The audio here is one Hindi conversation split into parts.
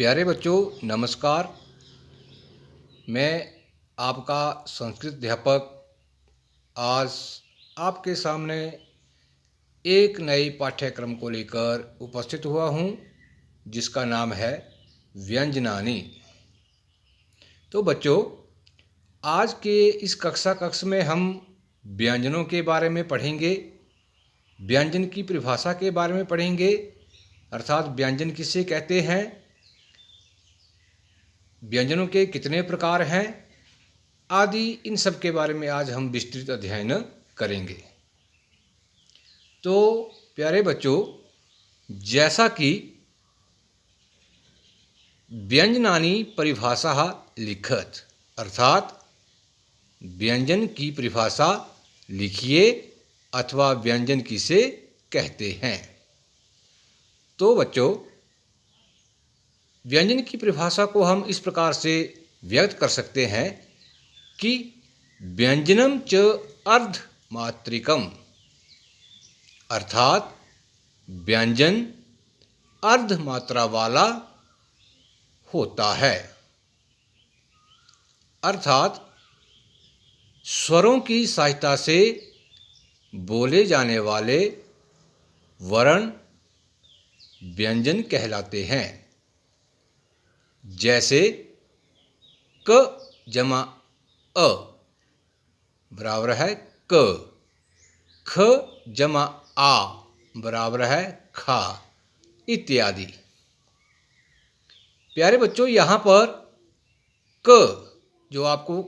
प्यारे बच्चों नमस्कार। मैं आपका संस्कृत अध्यापक आज आपके सामने एक नए पाठ्यक्रम को लेकर उपस्थित हुआ हूँ, जिसका नाम है व्यंजनानी। तो बच्चों, आज के इस कक्ष में हम व्यंजनों के बारे में पढ़ेंगे, व्यंजन की परिभाषा के बारे में पढ़ेंगे, अर्थात व्यंजन किसे कहते हैं, व्यंजनों के कितने प्रकार हैं आदि, इन सब के बारे में आज हम विस्तृत अध्ययन करेंगे। तो प्यारे बच्चों, जैसा कि व्यंजनानी परिभाषा लिखत, अर्थात व्यंजन की परिभाषा लिखिए अथवा व्यंजन किसे कहते हैं। तो बच्चों, व्यंजन की परिभाषा को हम इस प्रकार से व्यक्त कर सकते हैं कि व्यंजनम च अर्धमात्रिकम, अर्थात व्यंजन अर्धमात्रा वाला होता है, अर्थात स्वरों की सहायता से बोले जाने वाले वर्ण व्यंजन कहलाते हैं। जैसे क जमा अ बराबर है क, ख जमा आ बराबर है खा, इत्यादि। प्यारे बच्चों, यहाँ पर क जो आपको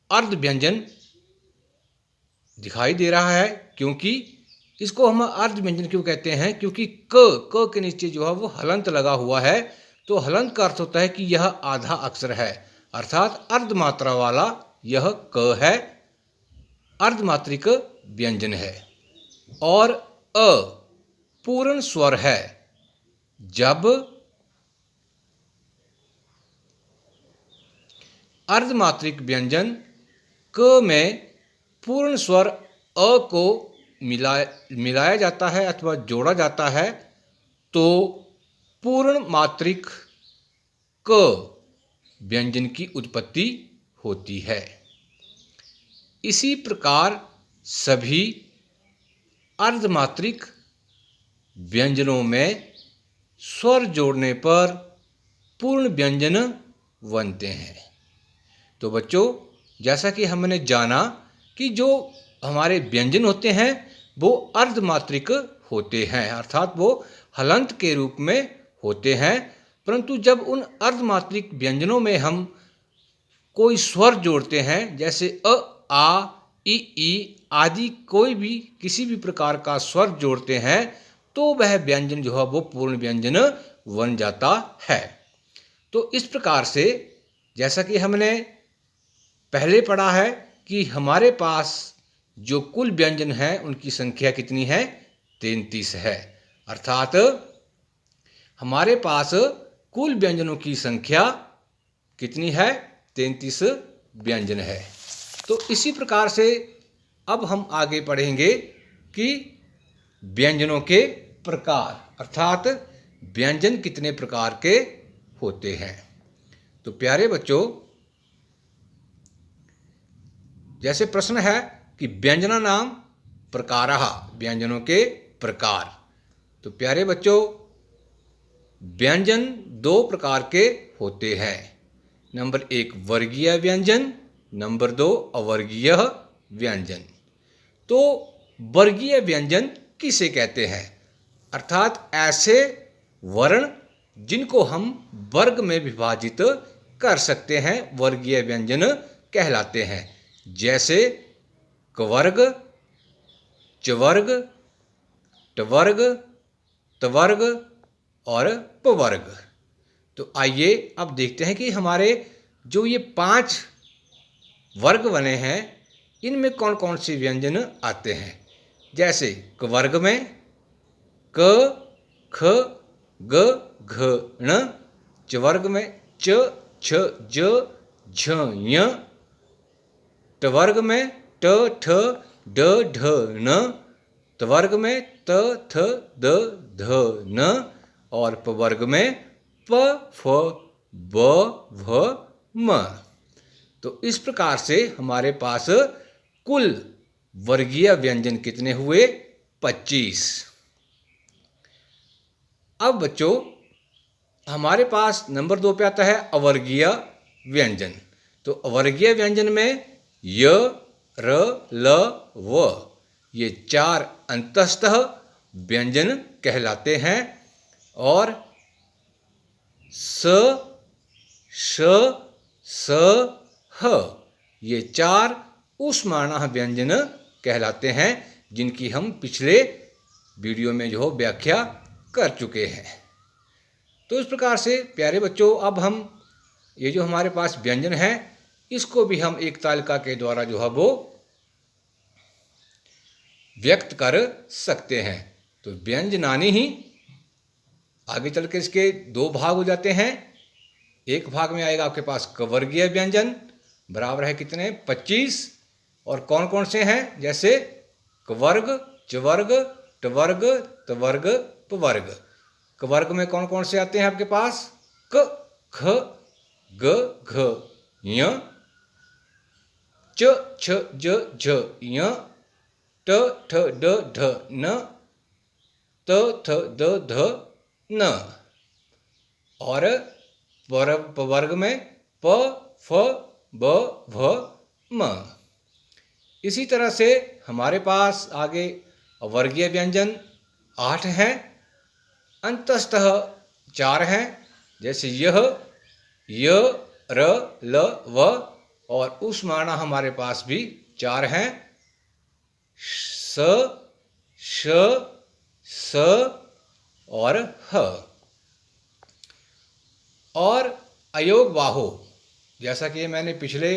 अर्ध व्यंजन दिखाई दे रहा है, क्योंकि इसको हम अर्ध व्यंजन क्यों कहते हैं, क्योंकि क के नीचे जो है वो हलंत लगा हुआ है। तो हलंत का अर्थ होता है कि यह आधा अक्षर है, अर्थात अर्धमात्रा वाला यह क है, अर्धमात्रिक व्यंजन है। और अ पूर्ण स्वर है। जब अर्धमात्रिक व्यंजन क में पूर्ण स्वर अ को मिलाया जाता है अथवा जोड़ा जाता है, तो पूर्ण मात्रिक क व्यंजन की उत्पत्ति होती है। इसी प्रकार सभी अर्धमात्रिक व्यंजनों में स्वर जोड़ने पर पूर्ण व्यंजन बनते हैं। तो बच्चों, जैसा कि हमने जाना कि जो हमारे व्यंजन होते हैं वो अर्धमात्रिक होते हैं, अर्थात वो हलंत के रूप में होते हैं। परंतु जब उन अर्धमात्रिक व्यंजनों में हम कोई स्वर जोड़ते हैं, जैसे अ, आ, ई आदि कोई भी किसी भी प्रकार का स्वर जोड़ते हैं, तो वह व्यंजन जो है वो पूर्ण व्यंजन बन जाता है। तो इस प्रकार से जैसा कि हमने पहले पढ़ा है कि हमारे पास जो कुल व्यंजन हैं उनकी संख्या कितनी है, 33 है, अर्थात हमारे पास कुल व्यंजनों की संख्या कितनी है, 33 व्यंजन है। तो इसी प्रकार से अब हम आगे पढ़ेंगे कि व्यंजनों के प्रकार, अर्थात व्यंजन कितने प्रकार के होते हैं। तो प्यारे बच्चों, जैसे प्रश्न है कि व्यंजना नाम प्रकारः, व्यंजनों के प्रकार। तो प्यारे बच्चों, व्यंजन दो प्रकार के होते हैं। नंबर 1 वर्गीय व्यंजन, नंबर 2 अवर्गीय व्यंजन। तो वर्गीय व्यंजन किसे कहते हैं, अर्थात ऐसे वर्ण जिनको हम वर्ग में विभाजित कर सकते हैं, वर्गीय व्यंजन कहलाते हैं। जैसे कवर्ग, चवर्ग, टवर्ग, तवर्ग और पवर्ग। तो आइए अब देखते हैं कि हमारे जो ये 5 वर्ग बने हैं, इनमें कौन कौन से व्यंजन आते हैं। जैसे कवर्ग में क, ख, ग, घ, ण, चवर्ग में च, छ, ज, झ, ञ, टवर्ग में ट, ठ, ड, ढ, न, तवर्ग में त, थ, द, ध, न और पवर्ग में प फ ब भ म। तो इस प्रकार से हमारे पास कुल वर्गीय व्यंजन कितने हुए? 25। अब बच्चों हमारे पास नंबर 2 पे आता है अवर्गीय व्यंजन। तो अवर्गीय व्यंजन में य, र, ल, व ये 4 अंतस्तः व्यंजन कहलाते हैं और स, श, स, ह ये 4 ऊष्माणः व्यंजन कहलाते हैं, जिनकी हम पिछले वीडियो में जो व्याख्या कर चुके हैं। तो इस प्रकार से प्यारे बच्चों अब हम ये जो हमारे पास व्यंजन है इसको भी हम एक तालिका के द्वारा जो है वो व्यक्त कर सकते हैं। तो व्यंजनानि ही आगे चल के इसके 2 भाग हो जाते हैं। एक भाग में आएगा आपके पास कवर्गीय व्यंजन बराबर है कितने? 25। और कौन कौन से हैं? जैसे कवर्ग, चवर्ग, टवर्ग, तवर्ग, पवर्ग। कवर्ग में कौन कौन से आते हैं आपके पास? क, ख, ग, घ, ञ, च, छ, ज, झ, ञ, ट, ठ, ड, ढ, न, त, थ, द, ध, न। और पवर्ग में प, फ, ब, भ, म। इसी तरह से हमारे पास आगे अवर्गीय व्यंजन 8 हैं, अंतस्तः 4 हैं। जैसे यह, य, र, ल, व और ऊष्माणः हमारे पास भी 4 हैं। स, श, स और ह। और अयोग बाहो, जैसा कि मैंने पिछले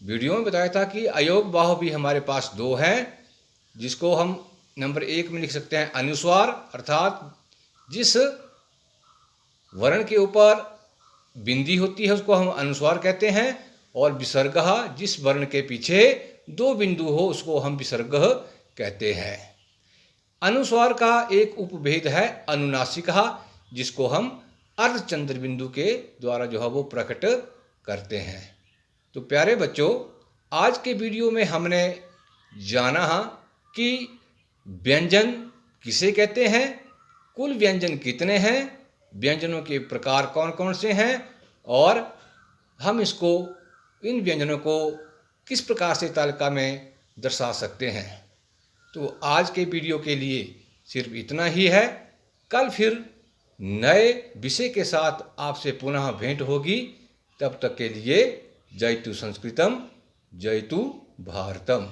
वीडियो में बताया था कि अयोग बाहो भी हमारे पास 2 हैं, जिसको हम नंबर 1 में लिख सकते हैं अनुस्वार, अर्थात जिस वर्ण के ऊपर बिंदी होती है उसको हम अनुस्वार कहते हैं। और विसर्गः, जिस वर्ण के पीछे 2 बिंदु हो उसको हम विसर्गः कहते हैं। अनुस्वार का एक उपभेद है अनुनासिकः, जिसको हम अर्धचंद्र बिंदु के द्वारा जो है वो प्रकट करते हैं। तो प्यारे बच्चों आज के वीडियो में हमने जाना कि व्यंजन किसे कहते हैं, कुल व्यंजन कितने हैं, व्यंजनों के प्रकार कौन कौन से हैं और हम इसको इन व्यंजनों को किस प्रकार से तालिका में दर्शा सकते हैं। तो आज के वीडियो के लिए सिर्फ इतना ही है। कल फिर नए विषय के साथ आपसे पुनः भेंट होगी। तब तक के लिए जयतु संस्कृतम, जयतु भारतम।